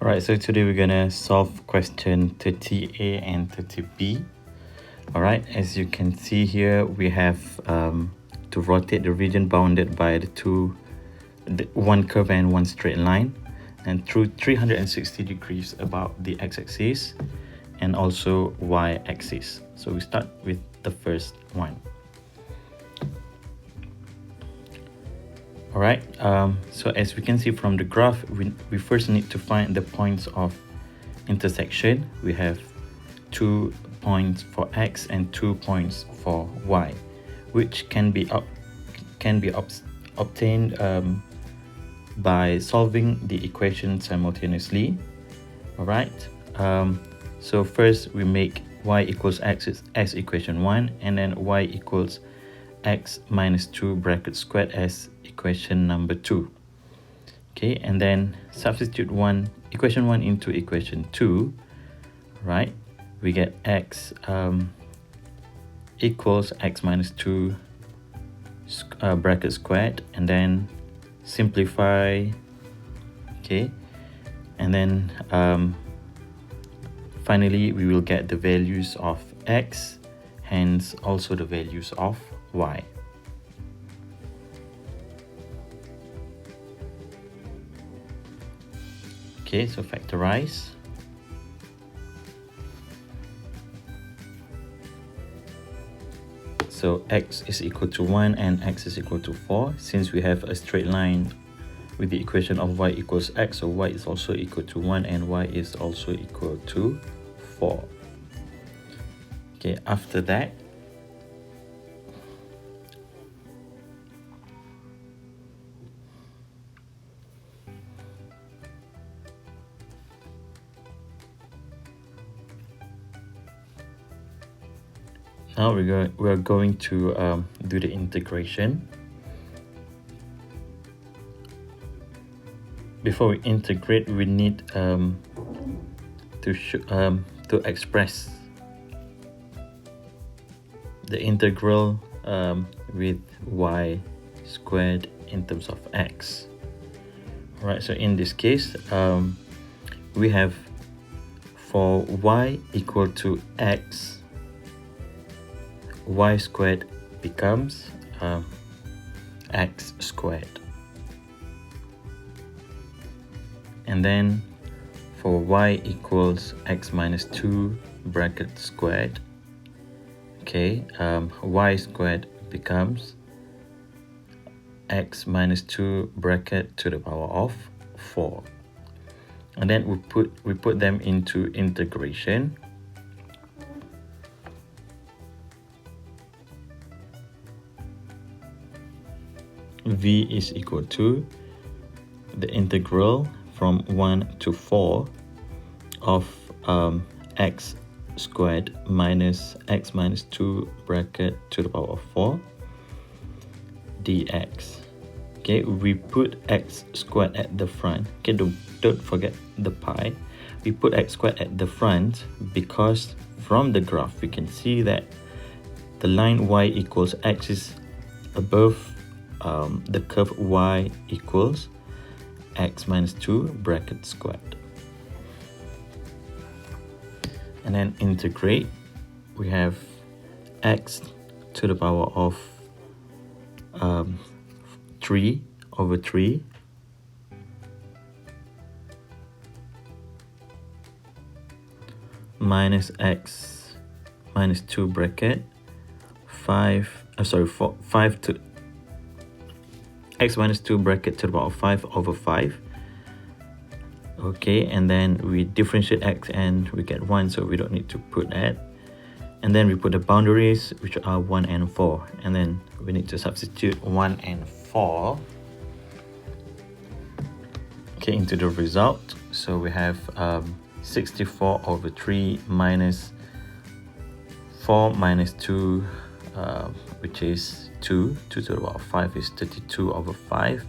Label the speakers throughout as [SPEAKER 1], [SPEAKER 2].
[SPEAKER 1] Alright, so today we're gonna solve question 30A and 30B. Alright, as you can see here, we have to rotate the region bounded by one curve and one straight line, and through 360 degrees about the x-axis and also y-axis. So we start with the first one. Alright, so as we can see from the graph, we first need to find the points of intersection. We have 2 points for x and 2 points for y, which can be obtained by solving the equation simultaneously. Alright, so first we make y equals x as equation 1, and then y equals x minus 2 bracket squared as equation number 2. Okay, and then substitute equation 1 into equation 2, right? We get x equals x minus 2 bracket squared, and then simplify. Okay, and then finally we will get the values of x, hence also the values of y. Okay, so factorize. So x is equal to 1 and x is equal to 4. Since we have a straight line with the equation of y equals x, so y is also equal to 1 and y is also equal to 4. Okay, after that, now we're going to do the integration. Before we integrate, we need to express the integral with y squared in terms of x. Alright, so in this case, we have for y equal to x, y squared becomes x squared, and then for y equals x minus 2 bracket squared, okay, y squared becomes x minus 2 bracket to the power of 4, and then we put them into integration. V is equal to the integral from 1 to 4 of x squared minus x minus 2 bracket to the power of 4 dx. Okay, we put x squared at the front. Okay, don't forget the pi. We put x squared at the front because from the graph we can see that the line y equals x is above the curve y equals x minus 2 bracket squared. And then integrate, we have x to the power of 3 over 3 minus x minus 2 bracket 5 to x minus 2 bracket to the power of 5 over 5. Okay, and then we differentiate x and we get 1, so we don't need to put that. And then we put the boundaries, which are 1 and 4, and then we need to substitute 1 and 4 okay into the result. So we have 64 over 3 minus 4 minus 2, which is 2 to the power of 5 is 32 over 5,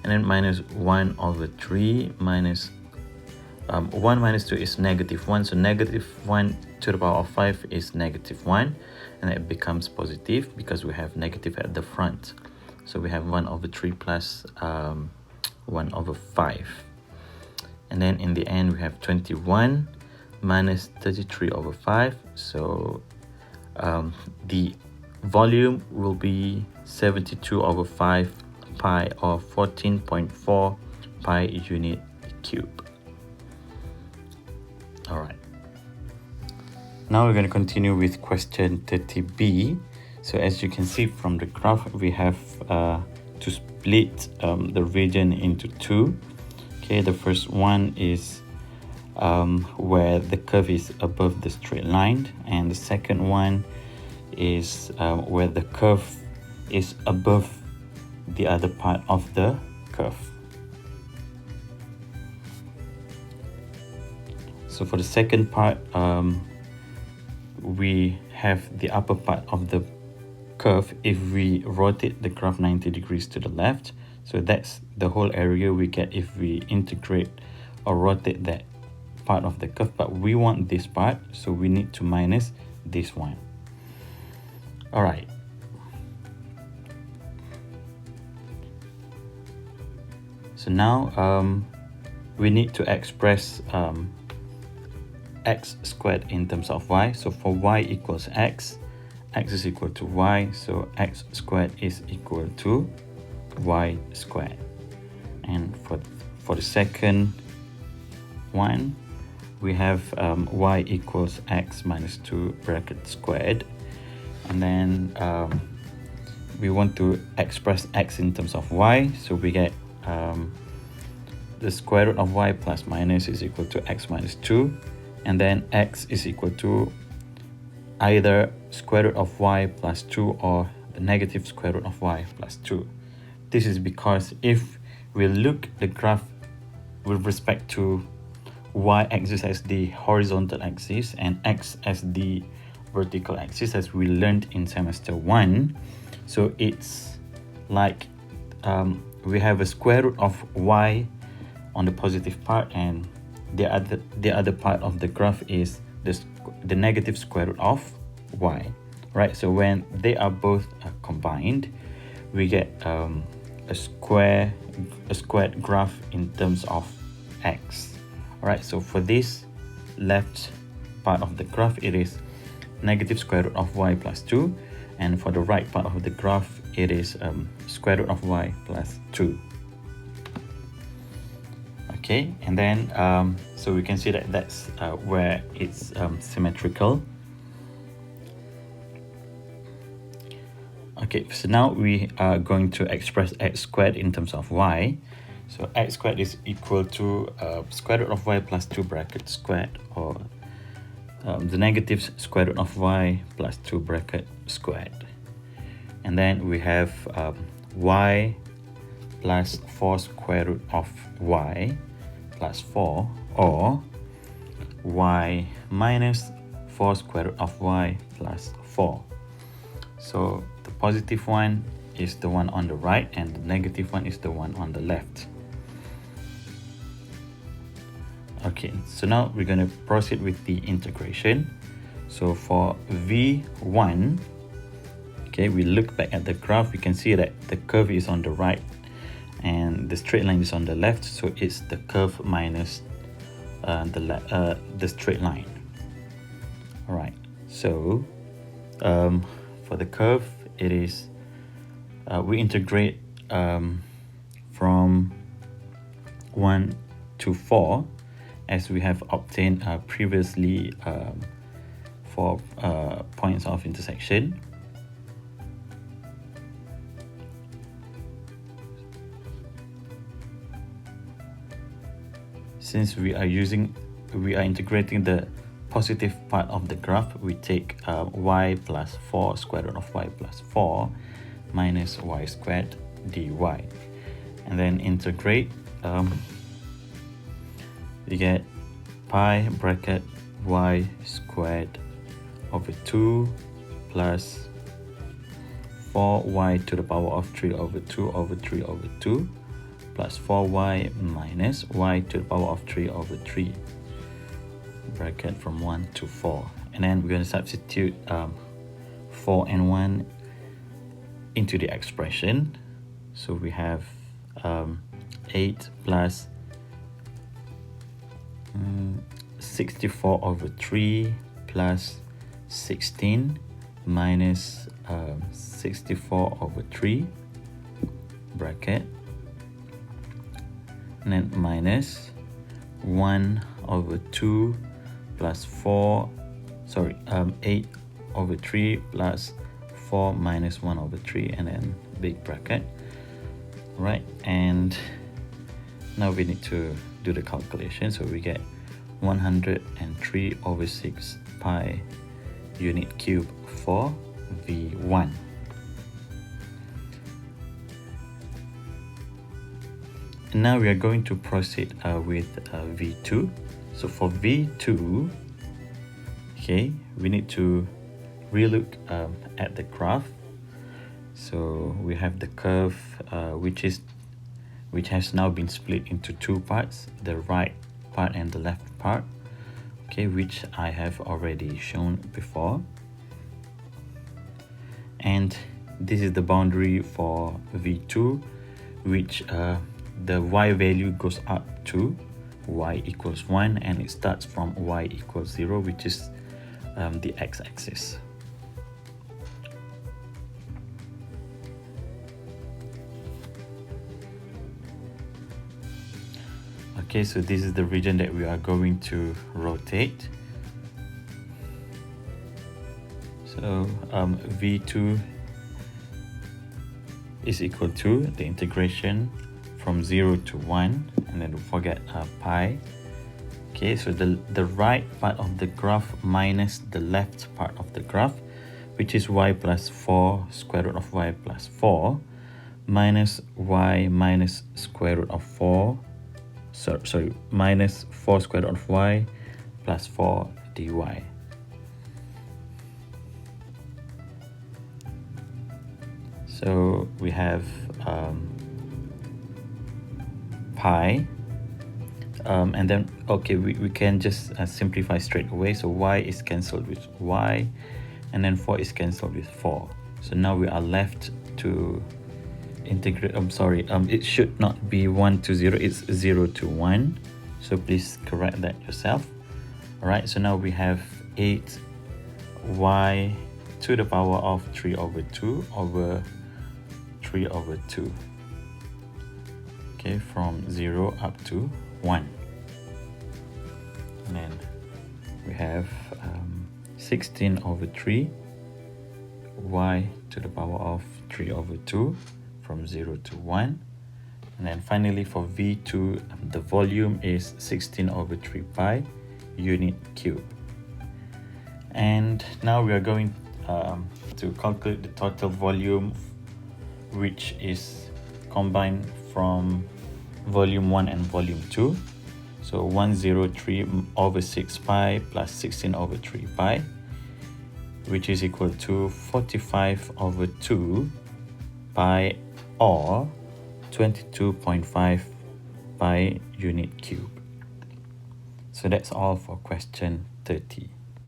[SPEAKER 1] and then minus 1 over 3 minus 1 minus 2 is negative 1, so negative 1 to the power of 5 is negative 1, and it becomes positive because we have negative at the front. So we have 1 over 3 plus 1 over 5. and then in the end we have 21 minus 33 over 5. So the volume will be 72 over 5 pi, or 14.4 pi unit cube. All right. Now we're going to continue with question 30b. So as you can see from the graph, we have to split the region into two. Okay, the first one is where the curve is above the straight line, and the second one is where the curve is above the other part of the curve. So for the second part, we have the upper part of the curve if we rotate the graph 90 degrees to the left. So that's the whole area we get if we integrate or rotate that part of the curve, but we want this part, so we need to minus this one. All right. So now we need to express x squared in terms of y. So for y equals x is equal to y, so x squared is equal to y squared. And for the second one, we have y equals x minus 2 bracket squared, and then we want to express x in terms of y, so we get the square root of y plus minus is equal to x minus 2, and then x is equal to either square root of y plus 2 or the negative square root of y plus 2. This is because if we look the graph with respect to y-axis as the horizontal axis and x as the vertical axis, as we learned in semester 1, so it's like we have a square root of y on the positive part, and the other part of the graph is the negative square root of y, right? So when they are both combined, we get a squared graph in terms of x. All right, so for this left part of the graph, it is negative square root of y plus 2, and for the right part of the graph, it is square root of y plus 2. Okay, and then so we can see that that's where it's symmetrical. Okay, so now we are going to express x squared in terms of y. So x squared is equal to square root of y plus 2 bracket squared, or the negative square root of y plus 2 bracket squared. And then we have y plus 4 square root of y plus 4, or y minus 4 square root of y plus 4. So the positive one is the one on the right, and the negative one is the one on the left. Okay, so now we're going to proceed with the integration. So for v1, okay, we look back at the graph, we can see that the curve is on the right and the straight line is on the left, so it's the curve minus the straight line. All right, so for the curve, it is we integrate from 1 to 4 as we have obtained previously for points of intersection. Since we are integrating the positive part of the graph, we take y plus 4 square root of y plus 4 minus y squared dy, and then integrate, you get pi bracket y squared over 2 plus 4y to the power of 3 over 2 over 3 over 2 plus 4y minus y to the power of 3 over 3, bracket from 1 to 4. And then we're going to substitute 4 and 1 into the expression. So we have 8 plus 64 over 3 plus 16 minus 64 over 3 bracket, and then minus 1 over 2 plus 4, 8 over 3 plus 4 minus 1 over 3, and then big bracket, right? And now we need to do the calculation, so we get 103 over 6 pi unit cube for V1. Now we are going to proceed with V2. So for V2, okay, we need to relook at the graph. So we have the curve which has now been split into two parts, the right part and the left part, okay, which I have already shown before. And this is the boundary for V2, which the y value goes up to y equals 1, and it starts from y equals 0, which is the x-axis. Okay, so this is the region that we are going to rotate. So V2 is equal to the integration from 0 to 1, and then don't forget pi. Okay, so the right part of the graph minus the left part of the graph, which is y plus 4 square root of y plus 4 minus y minus square root of 4, minus 4 square root of y plus 4 dy. So we have pi, and then okay, we can just simplify straight away. So y is cancelled with y, and then 4 is cancelled with 4. So now we are left to integrate. It should not be 1 to 0, it's 0 to 1, so please correct that yourself. All right, so now we have 8y to the power of 3 over 2 over 3 over 2, okay, from 0 up to 1. And then we have 16 over 3 y to the power of 3 over 2 from 0 to 1. And then finally for V2, the volume is 16 over 3 pi unit cube. And now we are going to calculate the total volume, which is combined from volume 1 and volume 2. So 103 over 6 pi plus 16 over 3 pi, which is equal to 45 over 2 pi, or 22.5 pi unit cube. So that's all for question 30.